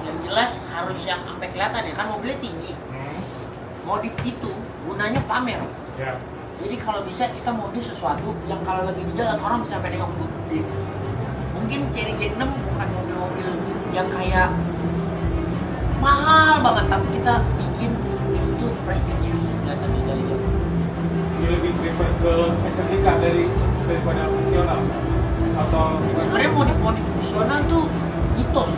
Yang jelas harus yang sampai kelihatan ya, kan mobilnya tinggi. Modif itu gunanya pamer. Ya. Jadi kalau bisa kita modif sesuatu yang kalau lagi di jalan orang bisa sampai nengok tuh. Mungkin Cherry J6 bukan mobil-mobil yang kayak mahal banget, tapi kita bikin itu tuh prestigious kelihatannya dari jauh. Dia lebih prefer ke estetika daripada fungsional atau Sebenarnya modif fungsional tuh mitos.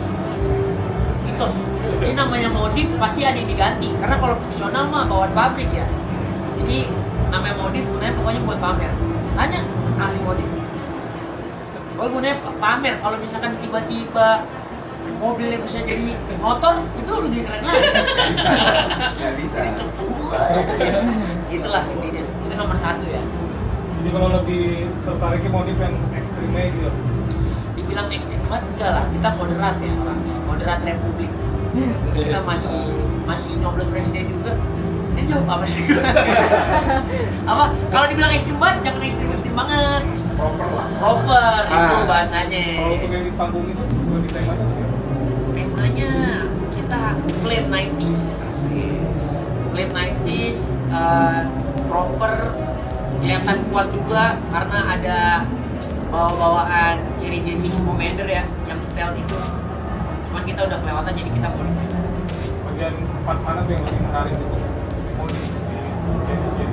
Ini namanya modif pasti ada yang diganti, karena kalau fungsional mah bawaan pabrik ya. Jadi namanya modif gunanya pokoknya buat pamer. Tanya ahli modif. Pokoknya gunanya pamer. Kalau misalkan tiba-tiba mobilnya bisa jadi motor, itu lebih keren lagi. Nggak bisa. Itu kedua. Itulah intinya. Itu nomor satu ya. jadi kalau lebih tertariknya modif yang ekstrimnya gitu. Dibilang ekstrim banget enggak lah, kita moderat ya orangnya, moderat republik. Kita masih nyoblos presiden juga. Ini jawab apa sih? Apa? Kalau dibilang ekstrim banget, jangan ekstrim banget. Proper lah. Proper itu bahasanya. Kalau untuk yang di panggung itu lebih temanya apa? Temanya kita flame 90s. Flame 90s, proper, kelihatan kuat juga karena ada bawaan Cherry J6 Commander ya, yang stealth itu. Cuman kita udah kelewatan jadi kita modif. Bagian part mana tuh yang lebih menarik untuk modif di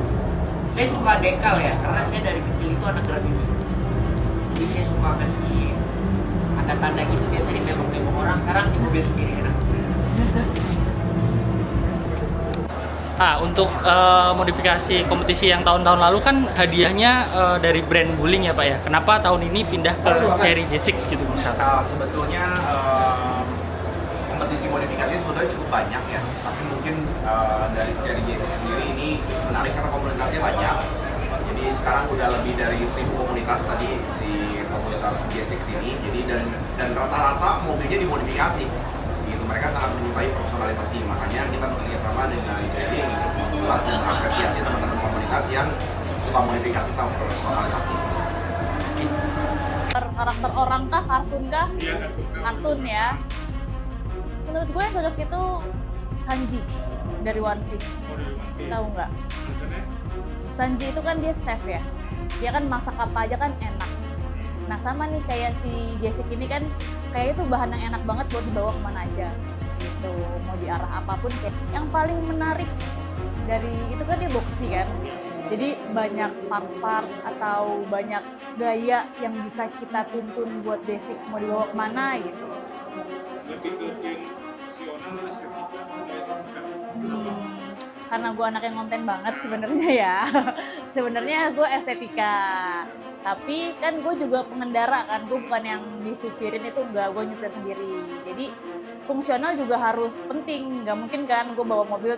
Saya suka dekal ya, karena saya dari kecil itu anak grafiti. Jadi saya suka kasih tanda-tanda gitu, biasa di tembok-tembok orang, sekarang di mobil sendiri enak. Untuk modifikasi kompetisi yang tahun-tahun lalu kan hadiahnya dari brand Wuling ya Pak ya. Kenapa tahun ini pindah ke Cherry J6 gitu misalnya? Sebetulnya kompetisi modifikasi sebetulnya cukup banyak ya, tapi mungkin dari Cherry J6 sendiri ini menarik karena komunitasnya banyak. Jadi sekarang udah lebih dari 1000 komunitas tadi si komunitas J6 ini. Jadi dan rata-rata mobilnya dimodifikasi. Gitu, mereka sangat menyukai profesionalisasi, makanya kita bekerja sama dengan Cherry untuk membuat dan mengapresiasi teman-teman komunitas yang suka modifikasi sama profesionalisasi. Karakter orang kah, kartun kah? Kartun ya. Menurut gue yang cocok itu Sanji dari One Piece. Tahu nggak? Sanji itu kan dia chef ya. Dia kan masak apa aja kan enak. Nah sama nih kayak si J6 ini kan kayak itu bahan yang enak banget buat dibawa kemana aja. Gitu, mau di arah apapun. Yang paling menarik dari itu kan dia boxy kan. Jadi banyak part-part atau banyak gaya yang bisa kita tuntun buat J6 mau dibawa kemana gitu. lebih ke fungsional estetika. Karena gue anak yang konten banget sebenarnya ya. Sebenarnya gue estetika. Tapi kan gue juga pengendara kan, gue bukan yang disupirin itu enggak, gue nyetir sendiri. Jadi fungsional juga harus penting, nggak mungkin kan gue bawa mobil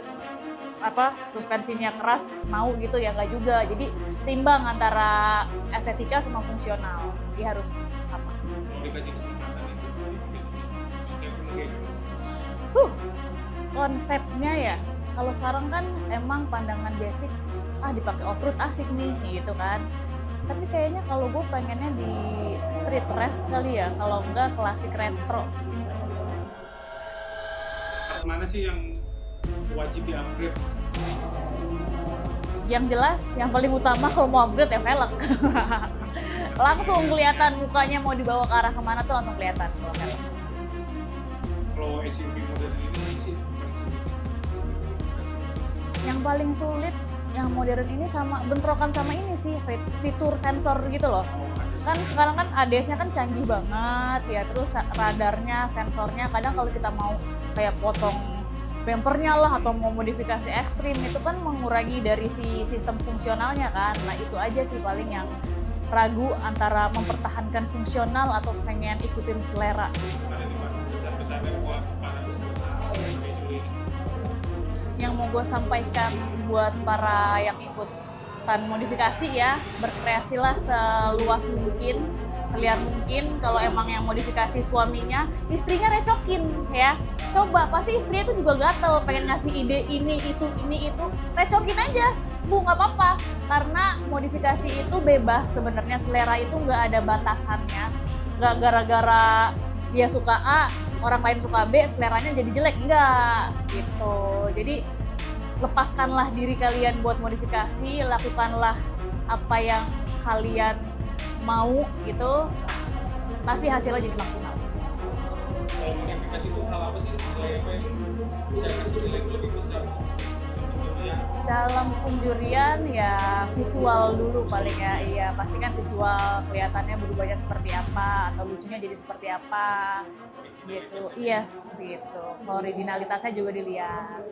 suspensinya keras mau gitu ya nggak juga. Jadi seimbang antara estetika sama fungsional, dia harus sama. Kalau dikaji kesempatan itu Konsepnya ya, kalau sekarang kan emang pandangan basic, dipakai off-road asik nih gitu kan. Tapi kayaknya kalau gue pengennya di street race kali ya, kalau enggak klasik retro. mana sih yang wajib di-upgrade? Yang jelas, yang paling utama kalau mau upgrade ya velg. Langsung kelihatan mukanya mau dibawa ke arah kemana tuh langsung kelihatan kalau velg. Kalau SUV modern ini sih Yang paling sulit yang modern ini sama bentrokan sama ini sih, fitur sensor gitu loh. Kan sekarang kan ADS-nya kan canggih banget ya, terus radarnya, sensornya kadang kalau kita mau kayak potong bumpernya lah atau mau modifikasi ekstrim itu kan mengurangi dari si sistem fungsionalnya kan. Nah itu aja sih paling yang ragu antara mempertahankan fungsional atau pengen ikutin selera. ada di mana pesan-pesannya buat para peserta juri. Yang mau gue sampaikan buat para yang ikutan modifikasi ya, berkreasilah seluas mungkin, seliar mungkin. Kalau emang yang modifikasi suaminya, istrinya recokin ya. Coba, pasti istrinya itu juga gatel, pengen ngasih ide ini, itu, recokin aja. Bu, nggak apa-apa, karena modifikasi itu bebas sebenarnya, selera itu nggak ada batasannya. Nggak gara-gara dia suka A, orang lain suka B, seleranya jadi jelek, enggak gitu. Jadi lepaskanlah diri kalian buat modifikasi, lakukanlah apa yang kalian mau gitu, pasti hasilnya jadi maksimal. Kalau misalnya kasih itu hal apa sih nilai apa yang bisa kasih nilai itu lebih besar penjurian? Dalam penjurian ya visual dulu paling ya, iya pastikan visual kelihatannya berubahnya seperti apa atau lucunya jadi seperti apa gitu. Yes gitu. Kalau originalitasnya juga dilihat.